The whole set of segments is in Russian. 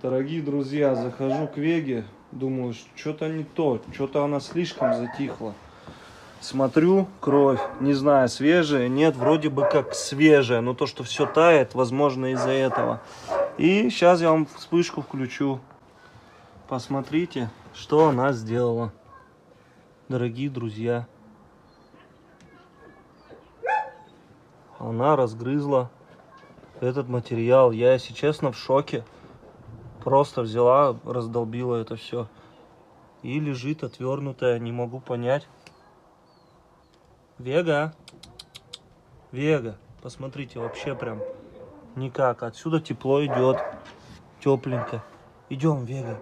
Дорогие друзья, захожу к Веге, думаю, что-то не то, что-то она слишком затихла. Смотрю, кровь, не знаю, свежая, нет, вроде бы как свежая, но то, что все тает, возможно, из-за этого. И сейчас я вам вспышку включу. Посмотрите, что она сделала, дорогие друзья. Она разгрызла этот материал. Я, если честно, в шоке. Просто взяла, раздолбила это все. И лежит отвернутая, не могу понять. Вега. Вега. Посмотрите, вообще прям никак. Отсюда тепло идет. Тепленько. Идем, Вега.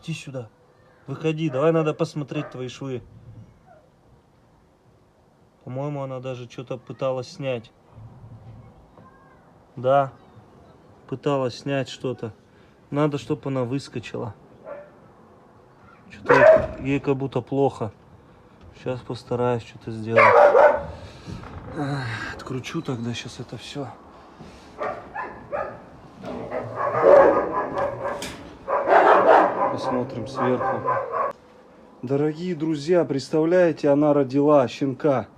Иди сюда. Выходи, давай надо посмотреть твои швы. По-моему, она даже что-то пыталась снять. Да. Пыталась снять что-то. Надо, чтобы она выскочила. Что-то ей как будто плохо. Сейчас постараюсь что-то сделать. Откручу тогда сейчас это все. Посмотрим сверху. Дорогие друзья, представляете, она родила щенка.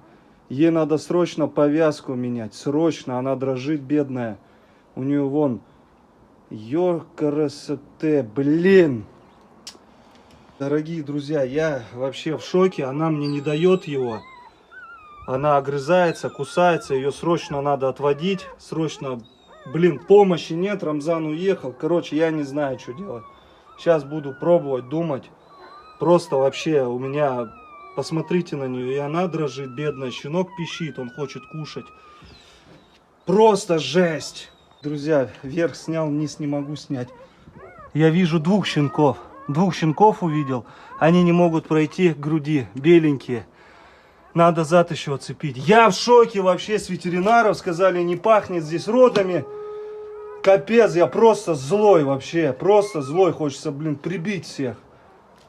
Ей надо срочно повязку менять. Срочно, она дрожит, бедная. У нее вон... Ёкарасоте, блин. Дорогие друзья, я вообще в шоке. Она мне не дает его. Она огрызается, кусается. Ее срочно надо отводить. Срочно, блин, помощи нет. Рамзан уехал. Короче, я не знаю, что делать. Сейчас буду пробовать, думать. Просто вообще у меня... Посмотрите на нее. И она дрожит, бедная. Щенок пищит, он хочет кушать. Просто жесть. Друзья, вверх снял, вниз не могу снять. Я вижу двух щенков. Двух щенков увидел. Они не могут пройти к груди. Беленькие. Надо зад еще оцепить. Я в шоке вообще с ветеринаров. Сказали, не пахнет здесь родами. Капец, я просто злой вообще. Просто злой. Хочется, блин, прибить всех.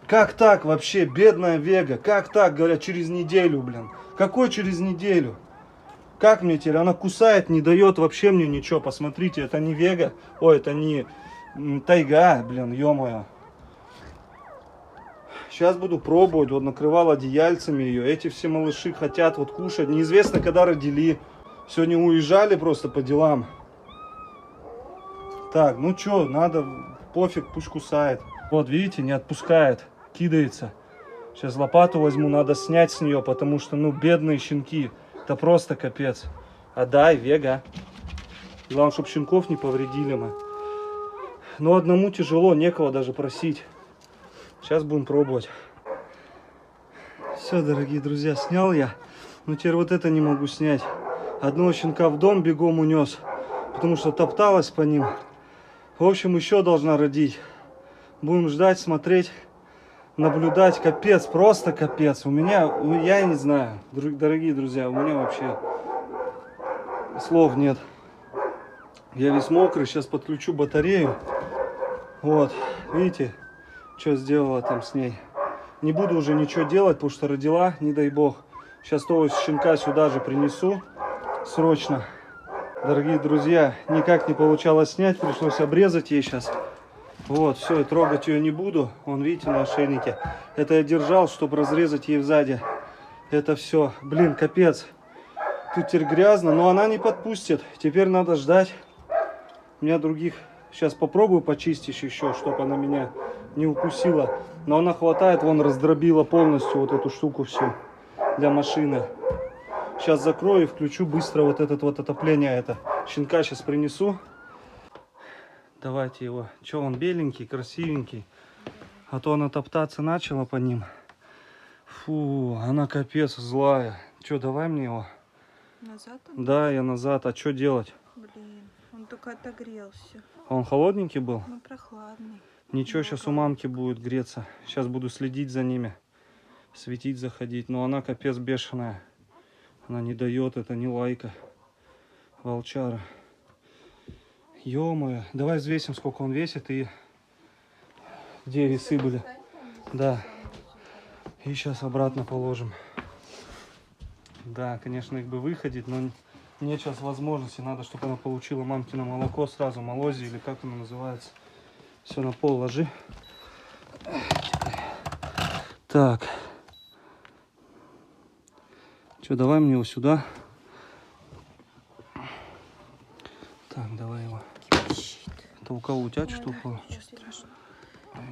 Как так вообще, бедная Вега? Как так, говорят, через неделю, блин? Какой через неделю? Как мне теперь? Она кусает, не дает вообще мне ничего. Посмотрите, это не Вега. Ой, это не тайга, блин, ё-моё. Сейчас буду пробовать. Вот накрывал одеяльцами ее. Эти все малыши хотят вот кушать. Неизвестно, когда родили. Сегодня уезжали просто по делам. Так, ну что, надо, пофиг, пусть кусает. Вот, видите, не отпускает. Кидается. Сейчас лопату возьму, надо снять с нее, потому что, ну, бедные щенки. Это просто капец. Отдай, Вега. Главное, чтобы щенков не повредили мы. Но одному тяжело, некого даже просить. Сейчас будем пробовать. Все, дорогие друзья, снял я. Но теперь вот это не могу снять. Одного щенка в дом бегом унес, потому что топталась по ним. В общем, еще должна родить. Будем ждать, смотреть, наблюдать. Капец, просто капец. У меня, я не знаю, дорогие друзья, у меня вообще слов нет. Я весь мокрый, сейчас подключу батарею. Вот, видите, что сделала там с ней. Не буду уже ничего делать, потому что родила, не дай бог. Сейчас того щенка сюда же принесу срочно. Дорогие друзья, никак не получалось снять, пришлось обрезать ей сейчас. Вот, все, и трогать ее не буду. Вон, видите, на ошейнике. Это я держал, чтобы разрезать ей сзади. Это все. Блин, капец. Тут теперь грязно, но она не подпустит. Теперь надо ждать. У меня других... Сейчас попробую почистить еще, чтобы она меня не укусила. Но она хватает, вон, раздробила полностью вот эту штуку всю для машины. Сейчас закрою и включу быстро вот этот вот отопление. Это щенка сейчас принесу. Давайте его. Че, он беленький, красивенький. А то она топтаться начала по ним. Фу, она капец злая. Че, давай мне его. Назад он? Да, я назад. А что делать? Блин, он только отогрелся. А он холодненький был? Ну, прохладный. Ничего, сейчас у мамки будет греться. Сейчас буду следить за ними. Светить, заходить. Но она капец бешеная. Она не дает, это не лайка. Волчара. Ё-моё. Давай взвесим, сколько он весит и где весы были. Да. И сейчас обратно положим. Да, конечно, их бы выходить, но нет сейчас возможности. Надо, чтобы она получила мамкино молоко сразу, молози или как оно называется. Все, на пол ложи. Так. Что, давай мне его сюда. Так, давай его. Это у кого? У тебя что упало?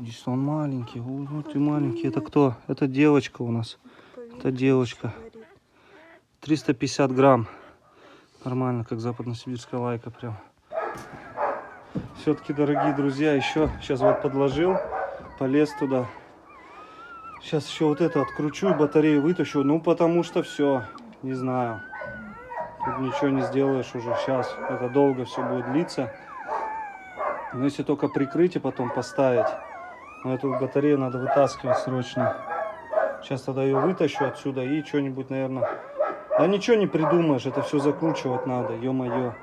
Здесь он маленький. Вот ты маленький. Это кто? Это девочка у нас. Это девочка. 350 грамм. Нормально, как западносибирская лайка прям. Все-таки, дорогие друзья, еще сейчас вот подложил, полез туда. Сейчас еще вот это откручу и батарею вытащу. Ну, потому что все, не знаю. Тут ничего не сделаешь уже сейчас. Это долго все будет длиться. Но если только прикрыть и потом поставить. Но эту батарею надо вытаскивать срочно. Сейчас тогда ее вытащу отсюда и что-нибудь, наверное... Да ничего не придумаешь, это все закручивать надо, ё-моё.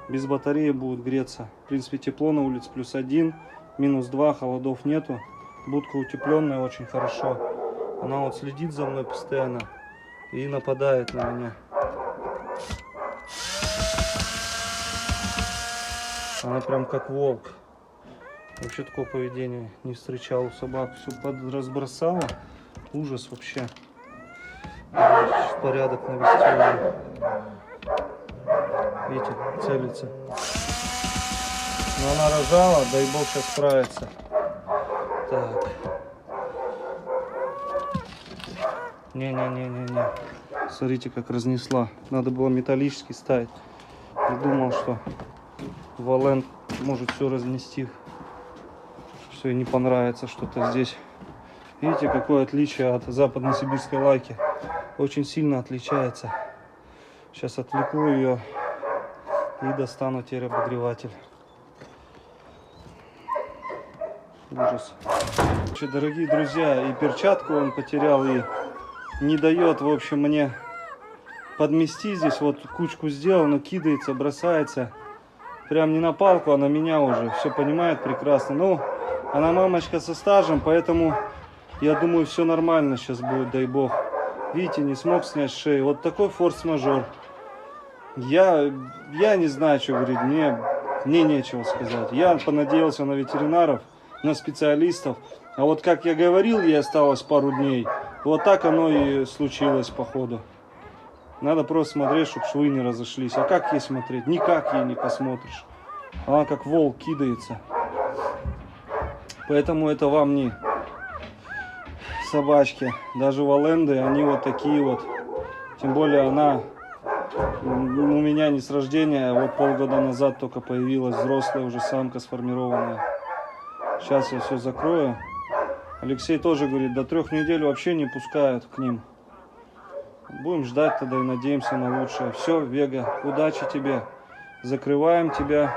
Без батареи будет греться. В принципе, тепло на улице +1, -2, холодов нету. Будка утепленная, очень хорошо. Она вот следит за мной постоянно и нападает на меня. Она прям как волк. Вообще такого поведения не встречал у собак. Все разбросала. Ужас вообще. Порядок навести. Видите, целится. Но она рожала, дай бог сейчас справится. Так. Не-не-не-не-не. Смотрите, как разнесла. Надо было металлический ставить. Не думал, что Валент может все разнести. Что ей не понравится что-то здесь. Видите, какое отличие от западносибирской лайки. Очень сильно отличается. Сейчас отвлеку ее и достану теперь обогреватель. Ужас. Дорогие друзья, и перчатку он потерял, и не дает, в общем, мне подмести здесь. Вот кучку сделал, но кидается, бросается. Прям не на палку, а на меня уже. Все понимает прекрасно. Ну, она мамочка со стажем, поэтому я думаю, все нормально сейчас будет, дай бог. Видите, не смог снять шею. Вот такой форс-мажор. Я не знаю, что говорить. Мне нечего сказать. Я понадеялся на ветеринаров, на специалистов. А вот как я говорил, ей осталось пару дней. Вот так оно и случилось, походу. Надо просто смотреть, чтобы швы не разошлись. А как ей смотреть? Никак ей не посмотришь. Она как волк кидается. Поэтому это вам не собачки. Даже валенды, они вот такие вот. Тем более она у меня не с рождения, вот полгода назад только появилась взрослая уже самка сформированная. Сейчас я все закрою. Алексей тоже говорит, до 3 недель вообще не пускают к ним. Будем ждать тогда и надеемся на лучшее. Все, Вега, удачи тебе. Закрываем тебя.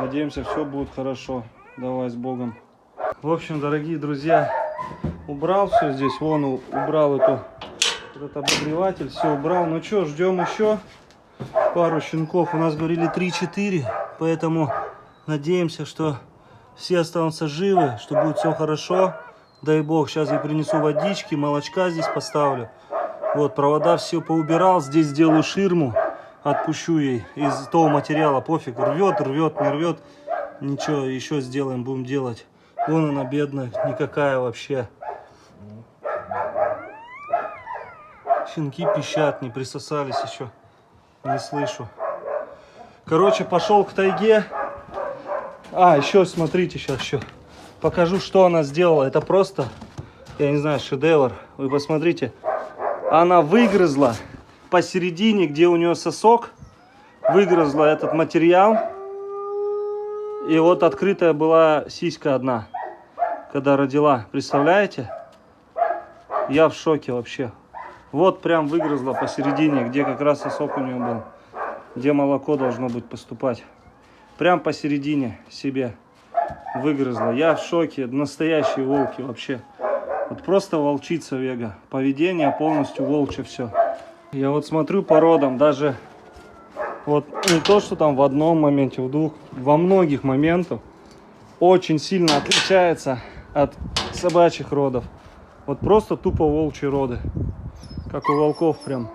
Надеемся, все будет хорошо. Давай, с Богом. В общем, дорогие друзья, убрал все здесь. Вон убрал этот обогреватель. Все убрал. Ну что, ждем еще пару щенков. У нас говорили 3-4. Поэтому надеемся, что все останутся живы, что будет все хорошо. Дай бог, сейчас я принесу водички, молочка здесь поставлю. Вот, провода все поубирал. Здесь сделаю ширму. Отпущу ей из того материала. Пофиг, рвет, не рвет. Ничего, еще сделаем, будем делать. Вон она, бедная, никакая вообще. Щенки пищат, не присосались еще. Не слышу. Короче, пошел к тайге. А, еще смотрите, сейчас еще покажу, что она сделала. Это просто, я не знаю, шедевр. Вы посмотрите. Она выгрызла посередине, где у нее сосок. Выгрызла этот материал. И вот открытая была сиська одна, когда родила. Представляете? Я в шоке вообще. Вот прям выгрызла посередине, где как раз сосок у нее был. Где молоко должно быть поступать. Прям посередине себе выгрызла. Я в шоке. Настоящие волки вообще. Вот просто волчица Вега. Поведение полностью волчье все. Я вот смотрю по родам, даже вот не то, что там в одном моменте, в двух, во многих моментах очень сильно отличается от собачьих родов. Вот просто тупо волчьи роды. Как у волков прям.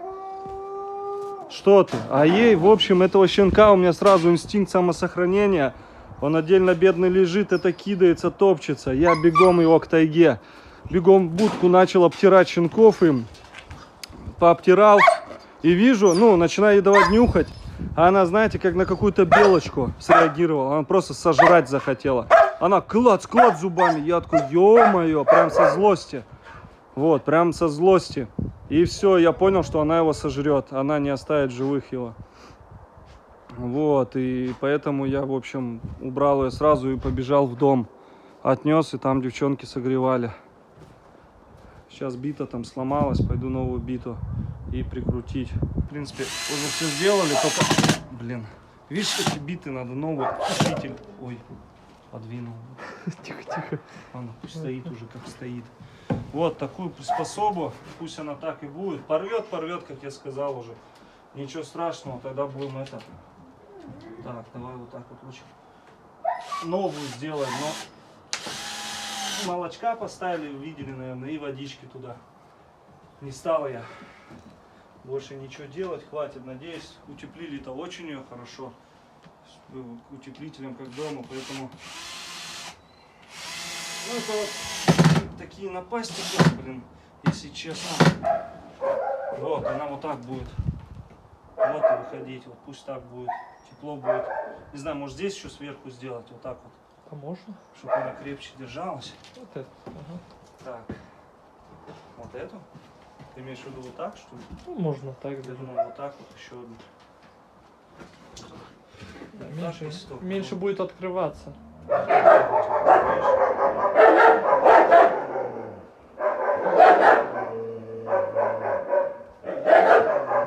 Что ты? А ей, в общем, этого щенка у меня сразу инстинкт самосохранения. Он отдельно бедный лежит, это кидается, топчется. Я бегом его к тайге. Бегом в будку начал обтирать щенков им. Пообтирал. И вижу, ну, начинаю давать нюхать. А она, знаете, как на какую-то белочку среагировала. Она просто сожрать захотела. Она клац зубами. Я такой, ё-моё, прям со злости. Вот, прям со злости. И все, я понял, что она его сожрет. Она не оставит живых его. Вот, и поэтому я, в общем, убрал ее сразу и побежал в дом. Отнес, и там девчонки согревали. Сейчас бита там сломалась, пойду новую биту и прикрутить. В принципе, уже все сделали, только... Блин, видишь, эти биты надо новый усилитель. Ой, подвинул. Тихо. Ладно, пусть стоит уже, как стоит. Вот такую приспособу, пусть она так и будет. Порвет, как я сказал уже. Ничего страшного, тогда будем это... Так, давай вот так вот лучше. Новую сделаем, но молочка поставили, видели, наверное, и водички туда. Не стал я больше ничего делать, хватит, надеюсь. Утеплили-то очень ее хорошо. Утеплителем как дома, поэтому... Ну это вот такие напасти, блин, если честно. Вот, она вот так будет. Вот и выходить, вот пусть так будет. Тепло будет. Не знаю, может здесь еще сверху сделать, вот так вот. А можно? Чтобы она крепче держалась. Вот это. Ага. Так. Вот эту? Ты имеешь в виду вот так, что ли? Ну, можно так Я даже. думаю, вот так вот еще одну. Да, Так, меньше, и стоп. меньше будет открываться.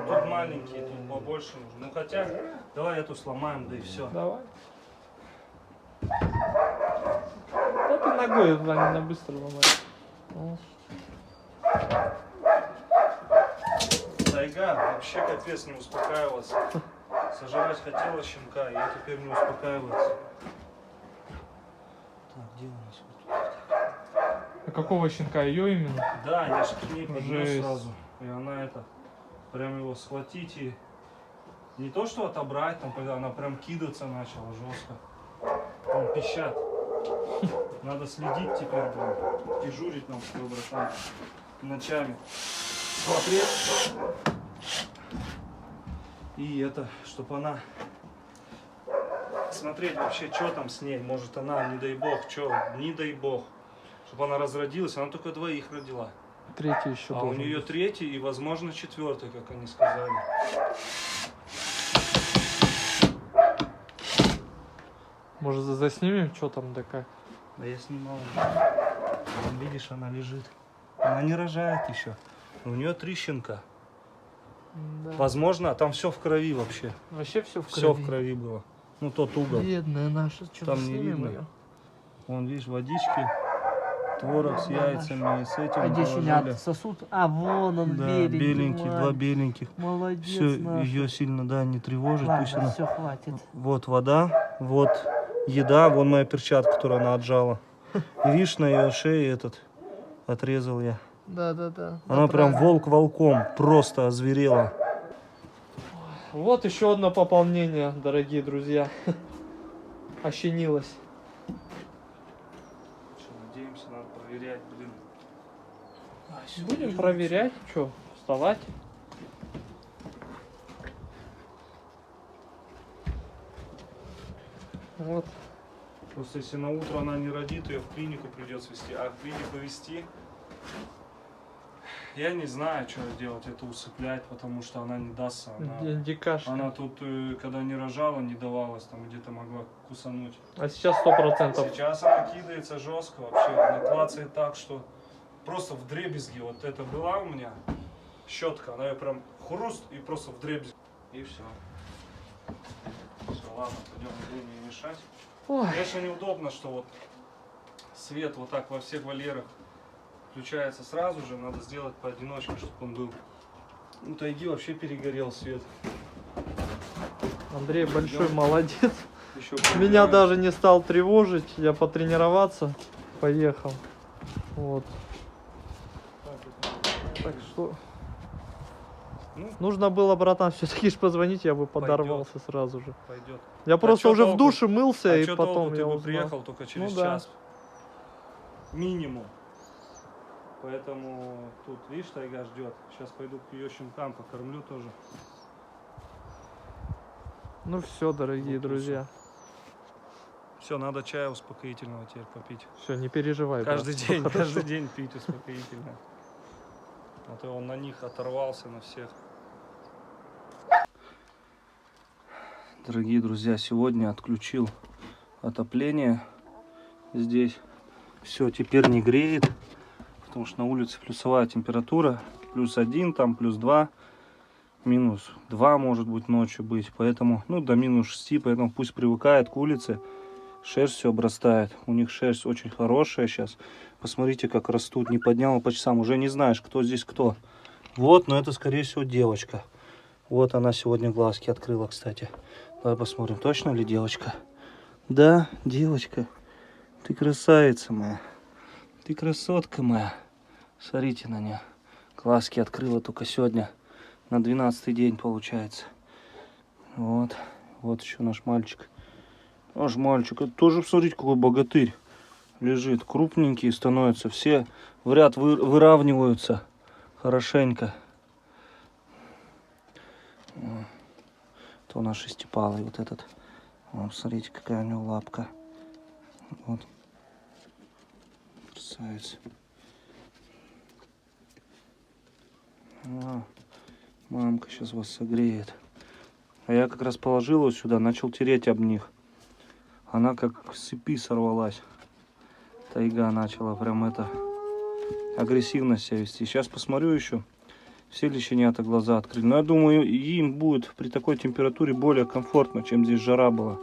Тут маленькие, тут побольше нужно. Ну хотя, давай эту сломаем, да и все. Давай. Да ты ногой, Ваня, быстро ломаешь. Ну, Тайга вообще капец не успокаивался. Сожрать хотела щенка, и теперь не успокаивается. Так, где у нас вот? А какого щенка? Ее именно? Да, я же к ней поднес Жесть. сразу. И она это, прям его схватить и не то что отобрать, там, она прям кидаться начала жестко. Там пищат. Надо следить теперь, блин. Дежурить нам с тобой, братан. Ночами. Смотреть. И это, чтобы она... Смотреть вообще, что там с ней. Может она, не дай бог, что, не дай бог. Чтобы она разродилась, она только двоих родила. Третий еще А у должен нее быть. третий и, возможно, четвертый, как они сказали. Может, заснимем, что там да как? Да я снимал. Вон, видишь, она лежит. Она не рожает еще. У нее 3 щенка. Да. Возможно, там все в крови вообще. Вообще все в крови. Все в крови было. Ну, тот угол. Бедная наша, что Там не видно. ее? Вон, видишь, водички, творог с яйцами, и с этим А где положили. щенят? Сосуд? А, вон он, Да, беленький. беленький, 2 мать. беленьких. Молодец Все, наш. ее сильно, да, не тревожит. Пусть Ладно, она... все, хватит. Вот вода, вот еда, вон моя перчатка, которую она отжала. И видишь, на ее шее этот отрезал я. Да. Она прям волк волком, просто озверела. Вот еще одно пополнение, дорогие друзья. Ощенилось. Что, надеемся, надо проверять, блин. Будем проверять, что, вставать. Вот. Просто если на утро она не родит, ее в клинику придется везти. А в клинику везти, я не знаю, что делать, это усыплять, потому что она не дастся. Дикашка. Она тут, когда не рожала, не давалась, там где-то могла кусануть. А сейчас 100%. Сейчас она кидается жестко вообще, она клацает так, что просто вдребезги. Вот это была у меня щетка, она ее прям хруст и просто вдребезги. И все. Все, ладно, пойдем, будем не мешать. Ой. Конечно, неудобно, что вот свет вот так во всех вольерах включается сразу же, надо сделать поодиночке, чтобы он был. У тайги вообще перегорел свет. Андрей большой молодец. Еще Меня даже не стал тревожить, я потренироваться поехал. Вот. Так что Ну, Нужно было, братан, все-таки ж позвонить, я бы подорвался сразу же. пойдет. Я просто чё уже в толку? душе мылся, А и чё потом толку? я Ты бы узнал. приехал только через Ну да. час. Минимум. Поэтому тут, видишь, тайга ждет. Сейчас пойду к ее щенкам, покормлю тоже. Ну все, дорогие Вот друзья. Все, надо чая успокоительного теперь попить. Все, не переживай. брат, Каждый всё день, хорошо. каждый день пить успокоительное. А то он на них оторвался, на всех. Дорогие друзья, сегодня отключил отопление здесь. Все, теперь не греет, потому что на улице плюсовая температура. +1, там +2, -2 может быть ночью быть. Поэтому, ну, до -6, поэтому пусть привыкает к улице. Шерсть все обрастает. У них шерсть очень хорошая сейчас. Посмотрите, как растут. Не поднял по часам. Уже не знаешь, кто здесь кто. Вот, но это, скорее всего, девочка. Вот она сегодня глазки открыла, кстати. Давай посмотрим, точно ли девочка. Да, девочка. Ты красавица моя. Ты красотка моя. Смотрите на нее. Глазки открыла только сегодня. На 12-й день получается. Вот. Вот еще наш мальчик. Наш мальчик. Это тоже, смотрите, какой богатырь. Лежит. Крупненькие становятся. Все в ряд выравниваются. Хорошенько. То наш шестипалый вот этот. Вот, смотрите, какая у него лапка. Вот. Красавец. Мамка сейчас вас согреет. А я как раз положил его сюда, начал тереть об них. Она как с цепи сорвалась. Тайга начала прям это агрессивно себя вести. Сейчас посмотрю еще. Все ли щенята глаза открыли. Но я думаю, им будет при такой температуре более комфортно, чем здесь жара была.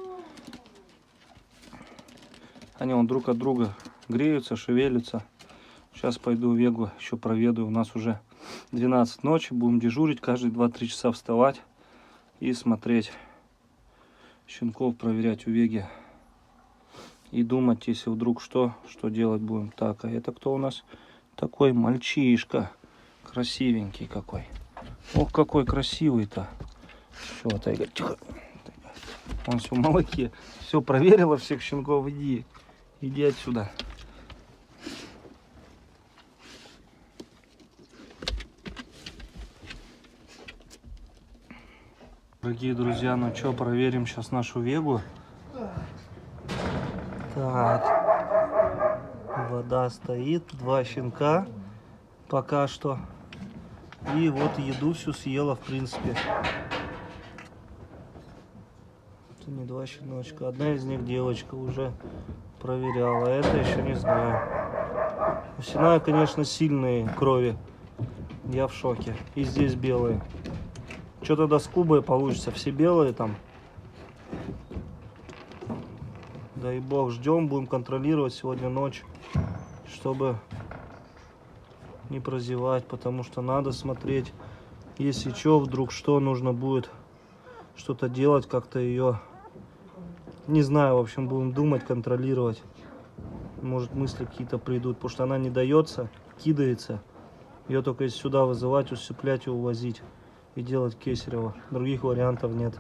Они вон друг от друга греются, шевелятся. Сейчас пойду Вегу еще проведу. У нас уже 12 ночи. Будем дежурить, каждые 2-3 часа вставать и смотреть щенков, проверять у Веги. И думать, если вдруг что делать будем. Так, а это кто у нас? Такой мальчишка. Красивенький какой. Ох, какой красивый-то. Все, Тайга, тихо. Он все в молоке. Все, проверила всех щенков. Иди. Иди отсюда. Дорогие друзья, ну что, проверим сейчас нашу Вегу. Так. Вода стоит. 2 щенка. Пока что. И вот еду всю съела, в принципе. Это не 2 щеночка. Одна из них девочка, уже проверяла. Это еще не знаю. Овсяная, конечно, сильные крови. Я в шоке. И здесь белые. Что тогда с Кубой получится? Все белые там. Дай бог, ждем, будем контролировать сегодня ночь, чтобы не прозевать, потому что надо смотреть, если что, вдруг что, нужно будет что-то делать, как-то ее, не знаю, в общем, будем думать, контролировать. Может, мысли какие-то придут, потому что она не дается, кидается. Ее только сюда вызывать, усыплять и увозить. И делать кесарево. Других вариантов нет.